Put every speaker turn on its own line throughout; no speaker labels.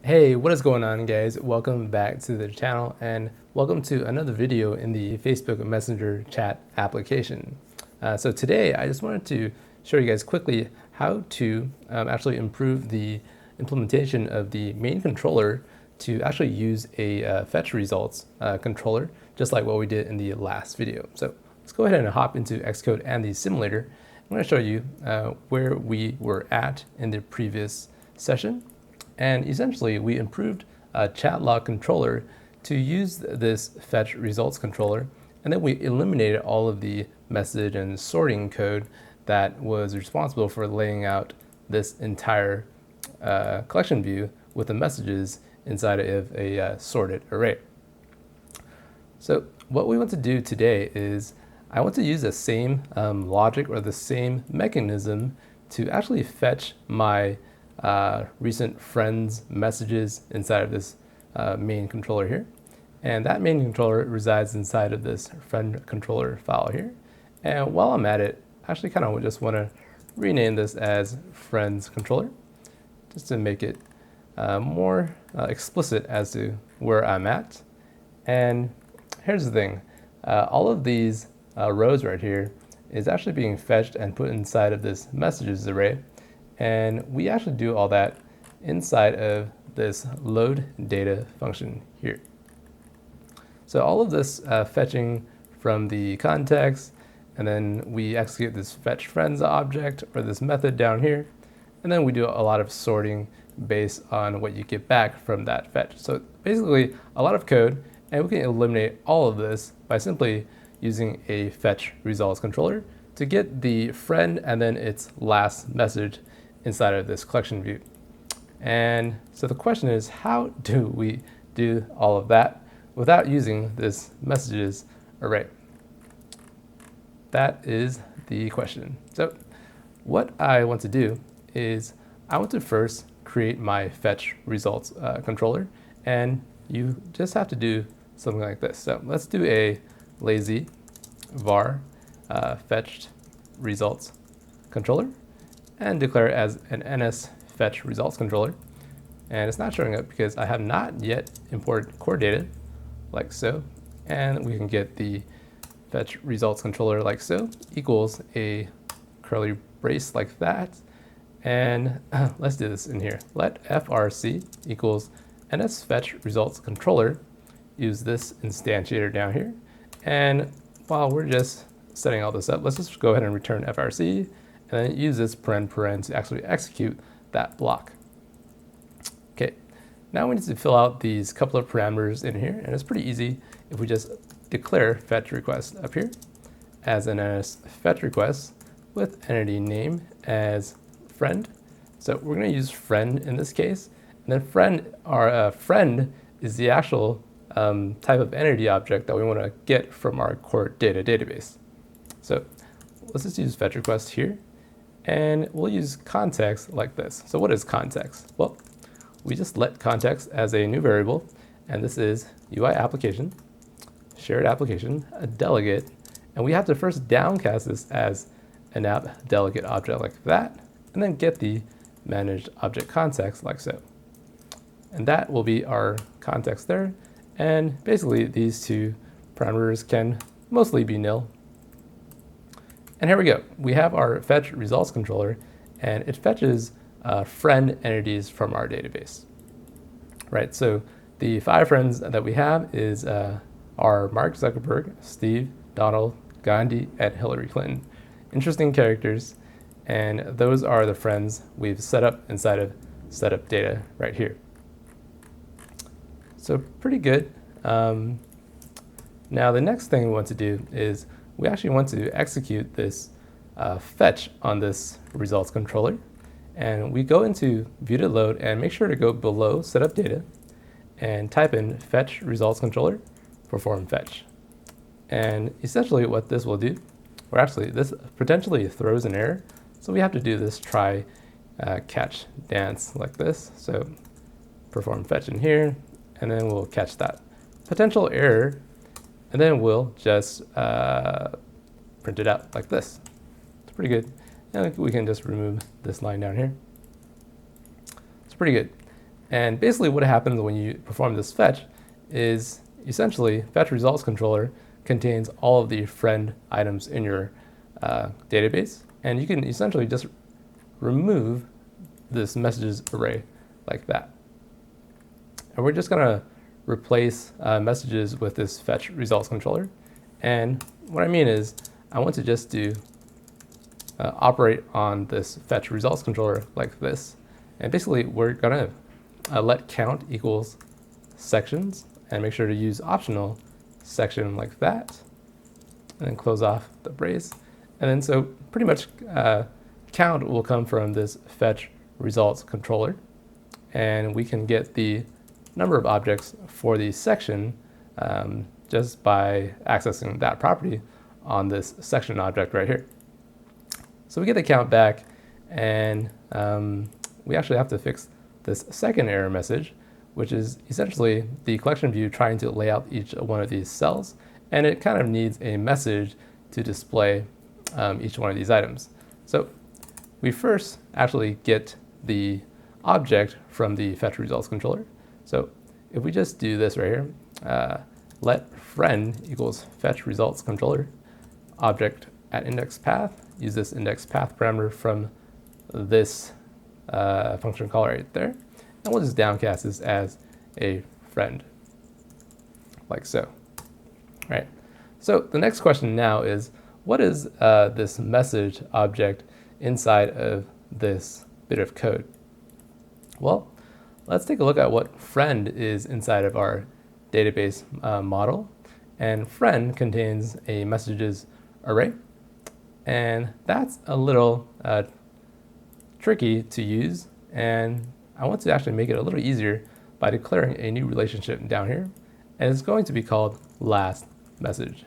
Hey, what is going on, guys? Welcome back to the channel and welcome to another video in the Facebook Messenger chat application. So today I just wanted to show you guys quickly how to actually improve the implementation of the main controller to actually use a fetch results controller, just like what we did in the last video. So let's go ahead and hop into Xcode and the simulator. I'm going to show you where we were at in the previous session. And essentially, we improved chat log controller to use this fetch results controller, and then we eliminated all of the message and sorting code that was responsible for laying out this entire collection view with the messages inside of a sorted array. So what we want to do today is I want to use the same logic or the same mechanism to actually fetch my recent friends messages inside of this main controller here. And that main controller resides inside of this friend controller file here. And while I'm at it, I actually kind of just want to rename this as friends controller, just to make it more explicit as to where I'm at. And here's the thing, all of these rows right here is actually being fetched and put inside of this messages array. And we actually do all that inside of this load data function here. So all of this fetching from the context, and then we execute this fetch friends object or this method down here, and then we do a lot of sorting based on what you get back from that fetch. So basically a lot of code, and we can eliminate all of this by simply using a fetch results controller to get the friend and then its last message inside of this collection view. And so the question is, how do we do all of that without using this messages array? That is the question. So what I want to do is I want to first create my fetch results controller, and you just have to do something like this. So let's do a lazy var fetched results controller and declare it as an NSFetchResultsController. And it's not showing up because I have not yet imported core data, like so. And we can get the fetch results controller like so, equals a curly brace like that. And let's do this in here. Let frc equals NSFetchResultsController. Use this instantiator down here. And while we're just setting all this up, let's just go ahead and return frc, and then use this paren to actually execute that block. Okay, now we need to fill out these couple of parameters in here, and it's pretty easy if we just declare fetch request up here as an fetch request with entity name as friend. So we're going to use friend in this case, and then friend is the actual type of entity object that we want to get from our core data database. So let's just use fetch request here. And we'll use context like this. So what is context? Well, we just let context as a new variable, and this is UI application, shared application, a delegate, and we have to first downcast this as an app delegate object like that, and then get the managed object context like so. And that will be our context there. And basically these two parameters can mostly be nil. And here we go. We have our fetch results controller, and it fetches friend entities from our database. Right. So the 5 friends that we have is are Mark Zuckerberg, Steve, Donald, Gandhi, and Hillary Clinton. Interesting characters, and those are the friends we've set up inside of setup data right here. So pretty good. Now the next thing we want to do is we actually want to execute this fetch on this results controller. And we go into view to load and make sure to go below setup data and type in fetch results controller, perform fetch. And essentially what this will do, or actually this potentially throws an error. So we have to do this try catch dance like this. So perform fetch in here, and then we'll catch that potential error. And then we'll just print it out like this. It's pretty good. And we can just remove this line down here. It's pretty good. And basically what happens when you perform this fetch is essentially FetchResultsController contains all of the friend items in your database, and you can essentially just remove this messages array like that. And we're just gonna replace messages with this FetchResultsController. And what I mean is I want to just do operate on this FetchResultsController like this. And basically we're gonna let count equals sections and make sure to use optional section like that, and then close off the brace. And then so pretty much count will come from this FetchResultsController, and we can get the number of objects for the section just by accessing that property on this section object right here. So we get the count back, and we actually have to fix this second error message, which is essentially the collection view trying to lay out each one of these cells, and it kind of needs a message to display each one of these items. So we first actually get the object from the FetchResultsController. So if we just do this right here, let friend equals FetchResultsController object at index path, use this index path parameter from this function call right there, and we'll just downcast this as a friend, like so. All right. So the next question now is, what is this message object inside of this bit of code? Well, let's take a look at what friend is inside of our database model. And friend contains a messages array, and that's a little tricky to use, and I want to actually make it a little easier by declaring a new relationship down here, and it's going to be called last message.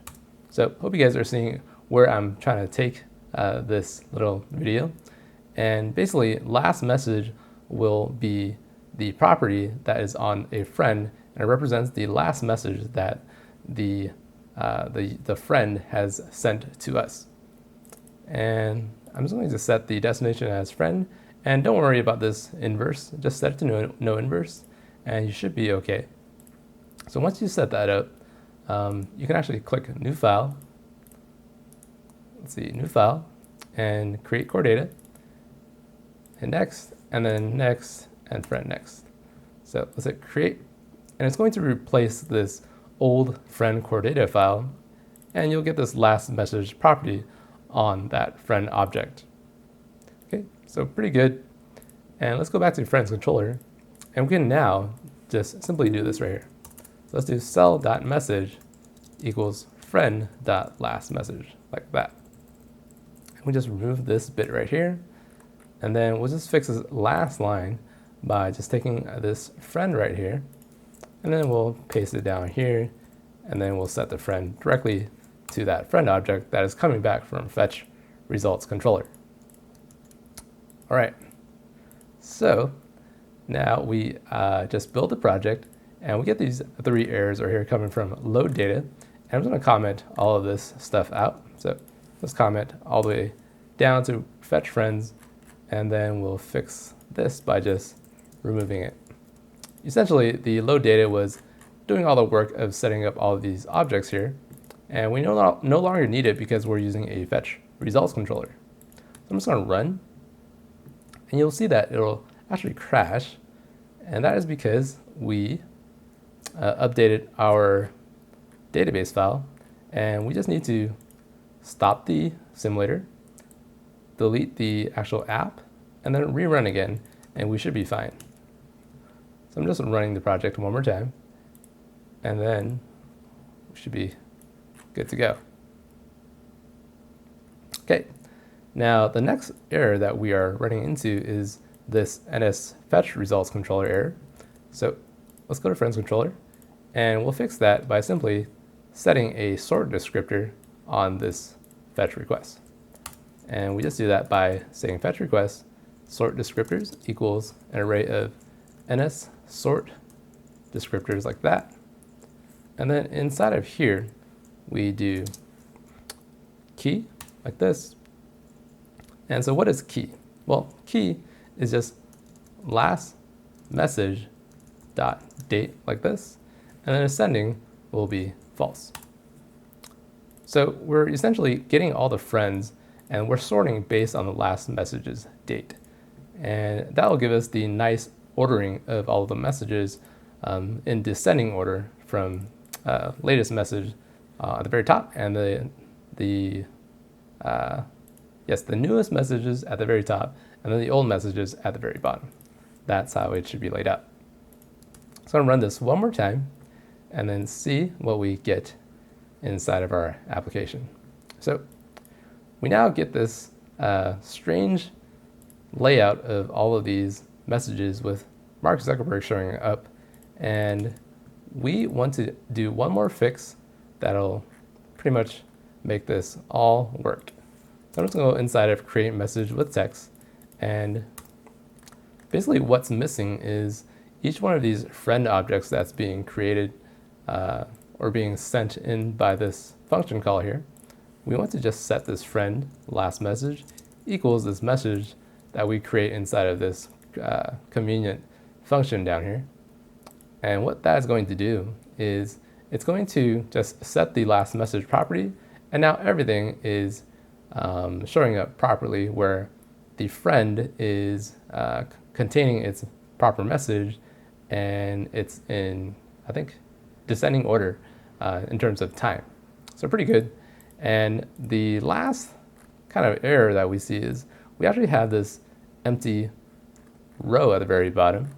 So hope you guys are seeing where I'm trying to take this little video. And basically last message will be the property that is on a friend, and it represents the last message that the friend has sent to us. And I'm just going to set the destination as friend, and don't worry about this inverse, just set it to no inverse, and you should be okay. So once you set that up, you can actually click new file, let's see, new file, and create core data, and next, and then next, and friend next. So let's hit create, and it's going to replace this old friend core data file, and you'll get this last message property on that friend object. Okay, so pretty good. And let's go back to FriendsController, and we can now just simply do this right here. So let's do cell.message equals friend.lastMessage, like that. And we just remove this bit right here, and then we'll just fix this last line by just taking this friend right here, and then we'll paste it down here, and then we'll set the friend directly to that friend object that is coming back from FetchResultsController. All right, so now we just build the project, and we get these 3 errors right here coming from load data, and I'm going to comment all of this stuff out. So let's comment all the way down to fetch friends, and then we'll fix this by just removing it. Essentially, the load data was doing all the work of setting up all of these objects here, and we no longer need it because we're using a FetchResultsController. So I'm just going to run, and you'll see that it'll actually crash, and that is because we updated our database file, and we just need to stop the simulator, delete the actual app, and then rerun again, and we should be fine. So I'm just running the project one more time, and then we should be good to go. Okay, now the next error that we are running into is this NSFetchResultsController error. So let's go to FriendsController, and we'll fix that by simply setting a sort descriptor on this fetch request. And we just do that by saying fetch request sort descriptors equals an array of NS sort descriptors like that. And then inside of here, we do key like this. And so what is key? Well, key is just last message dot date like this, and then ascending will be false. So we're essentially getting all the friends and we're sorting based on the last message's date. And that will give us the nice ordering of all of the messages in descending order from latest message at the very top and the newest messages at the very top and then the old messages at the very bottom. That's how it should be laid out. So I'm going to run this one more time and then see what we get inside of our application. So we now get this strange layout of all of these messages with Mark Zuckerberg showing up, and we want to do one more fix that'll pretty much make this all work. So I'm just going to go inside of create message with text, and basically what's missing is each one of these friend objects that's being created or being sent in by this function call here. We want to just set this friend last message equals this message that we create inside of this convenient function down here. And what that is going to do is it's going to just set the last message property, and now everything is showing up properly where the friend is containing its proper message, and it's in, I think, descending order in terms of time. So pretty good. And the last kind of error that we see is we actually have this empty row at the very bottom.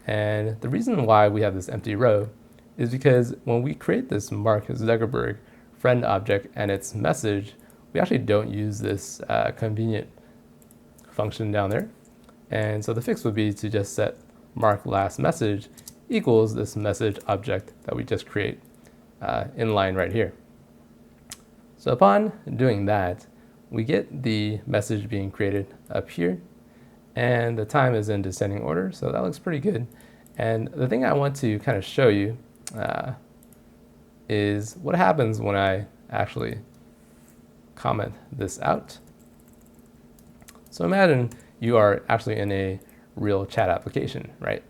And the reason why we have this empty row is because when we create this Mark Zuckerberg friend object and its message, we actually don't use this convenient function down there. And so the fix would be to just set Mark last message equals this message object that we just create in line right here. So upon doing that, we get the message being created up here, and the time is in descending order, so that looks pretty good. And the thing I want to kind of show you is what happens when I actually comment this out. So imagine you are actually in a real chat application, right?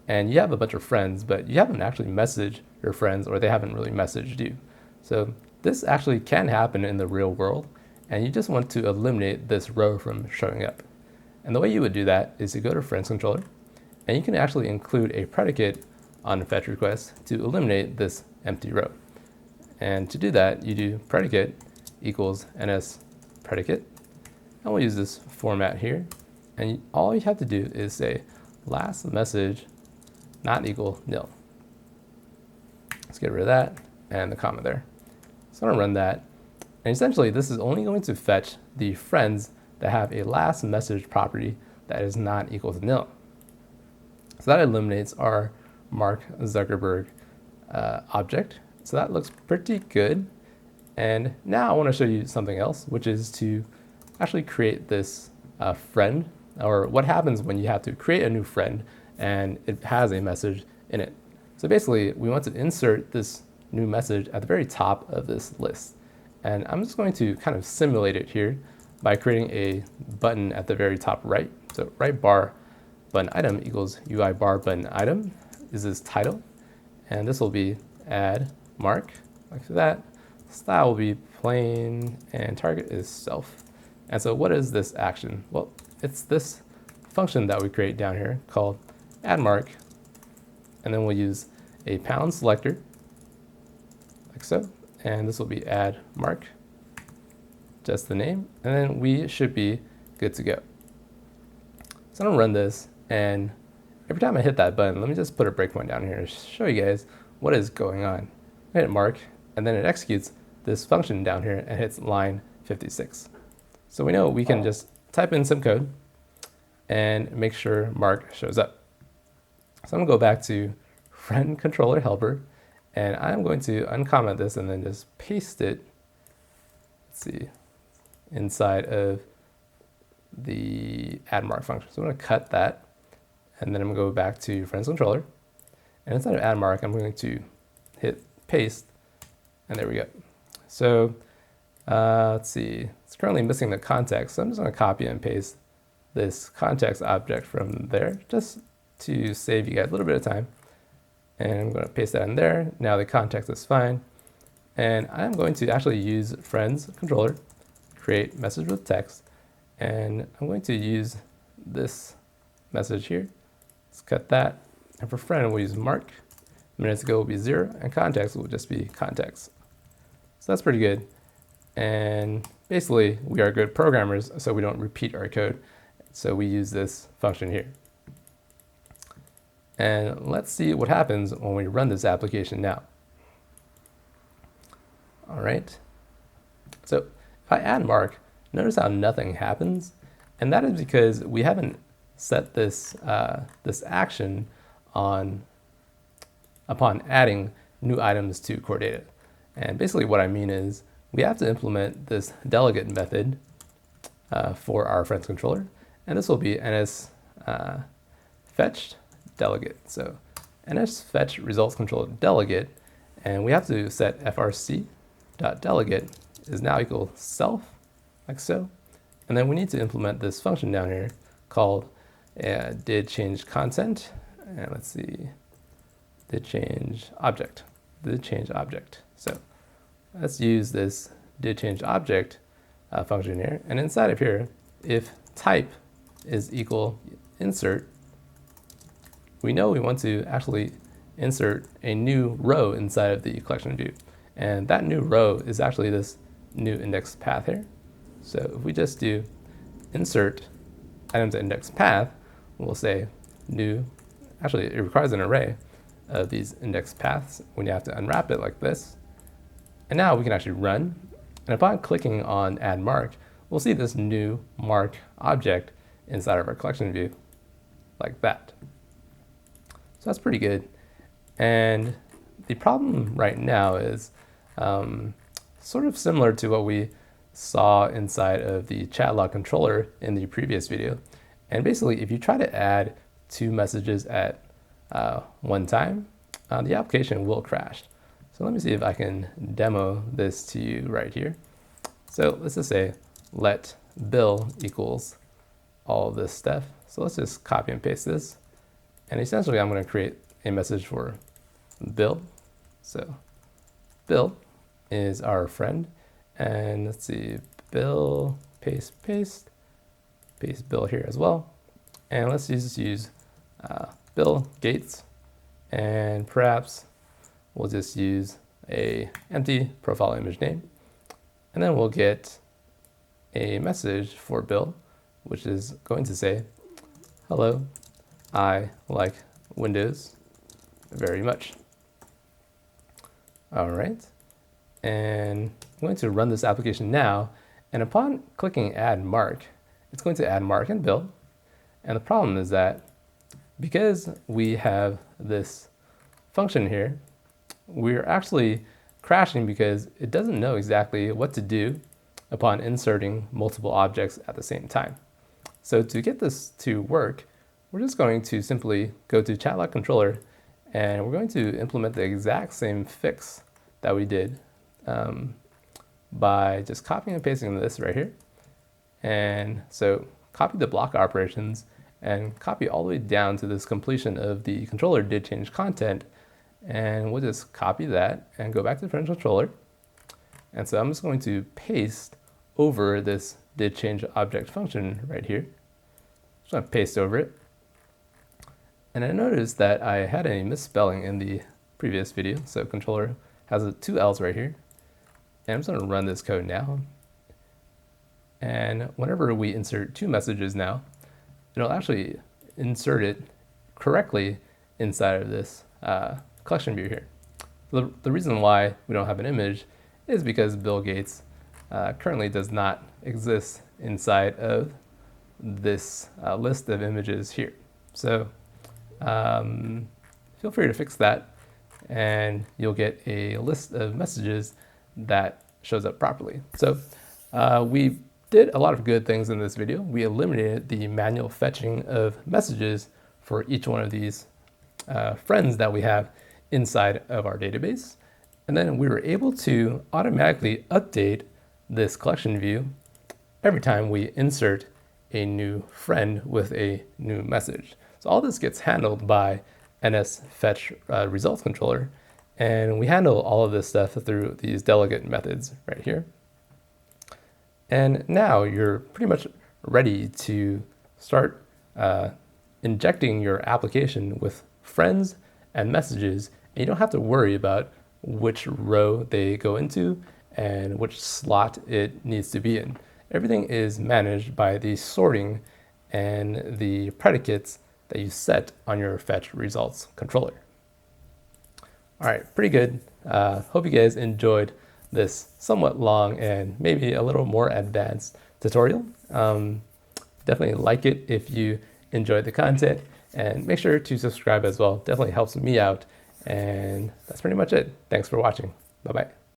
And you have a bunch of friends, but you haven't actually messaged your friends, or they haven't really messaged you. So this actually can happen in the real world, and you just want to eliminate this row from showing up. And the way you would do that is to go to FriendsController, and you can actually include a predicate on fetch request to eliminate this empty row. And to do that, you do predicate equals NSFetchedResultsPredicate, and we'll use this format here. And all you have to do is say last message not equal nil. Let's get rid of that and the comma there. So I'm going to run that, and essentially this is only going to fetch the friends that have a last message property that is not equal to nil. So that eliminates our Mark Zuckerberg object. So that looks pretty good. And now I want to show you something else, which is to actually create this friend, or what happens when you have to create a new friend and it has a message in it. So basically we want to insert this new message at the very top of this list. And I'm just going to kind of simulate it here by creating a button at the very top right. So right bar button item equals UI bar button item is this title. And this will be add mark, like that. Style will be plain, and target is self. And so what is this action? Well, it's this function that we create down here called add mark. And then we'll use a pound selector, like so. And this will be add mark, just the name, and then we should be good to go. So I'm gonna run this, and every time I hit that button, let me just put a breakpoint down here to show you guys what is going on. I hit mark, and then it executes this function down here and hits line 56. So we know we can just type in some code and make sure mark shows up. So I'm gonna go back to FriendsController helper, and I'm going to uncomment this and then just paste it, let's see, inside of the add mark function. So I'm going to cut that, and then I'm going to go back to FriendsController, and inside of add mark, I'm going to hit paste, and there we go. So let's see, it's currently missing the context, so I'm just going to copy and paste this context object from there, just to save you guys a little bit of time. And I'm going to paste that in there. Now the context is fine. And I'm going to actually use FriendsController, create message with text. And I'm going to use this message here. Let's cut that. And for friend, we'll use mark. Minutes ago will be 0, and context will just be context. So that's pretty good. And basically, we are good programmers, so we don't repeat our code. So we use this function here. And let's see what happens when we run this application now. All right. So if I add mark, notice how nothing happens. And that is because we haven't set this, this action upon adding new items to core data. And basically what I mean is we have to implement this delegate method for our FriendsController. And this will be NSFetchedDelegate. So NSFetchedResultsController delegate, and we have to set frc.delegate is now equal self, like so. And then we need to implement this function down here called didChangeContent. And let's see, didChangeObject. So let's use this didChangeObject function here. And inside of here, if type is equal insert, we know we want to actually insert a new row inside of the collection view. And that new row is actually this new index path here. So if we just do insert items index path, we'll say new, actually it requires an array of these index paths when you have to unwrap it like this. And now we can actually run. And upon clicking on add mark, we'll see this new mark object inside of our collection view like that. So that's pretty good. And the problem right now is sort of similar to what we saw inside of the chat log controller in the previous video. And basically, if you try to add 2 messages at one time, the application will crash. So let me see if I can demo this to you right here. So let's just say let bill equals all of this stuff. So let's just copy and paste this. And essentially, I'm going to create a message for Bill. So Bill is our friend. And let's see, Bill, paste Bill here as well. And let's just use Bill Gates. And perhaps we'll just use a empty profile image name. And then we'll get a message for Bill, which is going to say, hello, I like Windows very much. All right. And I'm going to run this application now. And upon clicking add mark, it's going to add mark and Bill. And the problem is that because we have this function here, we're actually crashing because it doesn't know exactly what to do upon inserting multiple objects at the same time. So to get this to work, we're just going to simply go to chat log controller, and we're going to implement the exact same fix that we did by just copying and pasting this right here. And so copy the block operations and copy all the way down to this completion of the controller did change content. And we'll just copy that and go back to the FriendsController. And so I'm just going to paste over this did change object function right here. Just going to paste over it. And I noticed that I had a misspelling in the previous video. So controller has 2 L's right here. And I'm just going to run this code now. And whenever we insert 2 messages now, it'll actually insert it correctly inside of this collection view here. The reason why we don't have an image is because Bill Gates currently does not exist inside of this list of images here. So feel free to fix that, and you'll get a list of messages that shows up properly. So we did a lot of good things in this video. We eliminated the manual fetching of messages for each one of these friends that we have inside of our database. And then we were able to automatically update this collection view every time we insert a new friend with a new message. So all this gets handled by NSFetchedResultsController, and we handle all of this stuff through these delegate methods right here. And now you're pretty much ready to start injecting your application with friends and messages, and you don't have to worry about which row they go into and which slot it needs to be in. Everything is managed by the sorting and the predicates that you set on your fetch results controller. All right, pretty good. Hope you guys enjoyed this somewhat long and maybe a little more advanced tutorial. Definitely like it if you enjoyed the content, and make sure to subscribe as well. Definitely helps me out. And that's pretty much it. Thanks for watching. Bye-bye.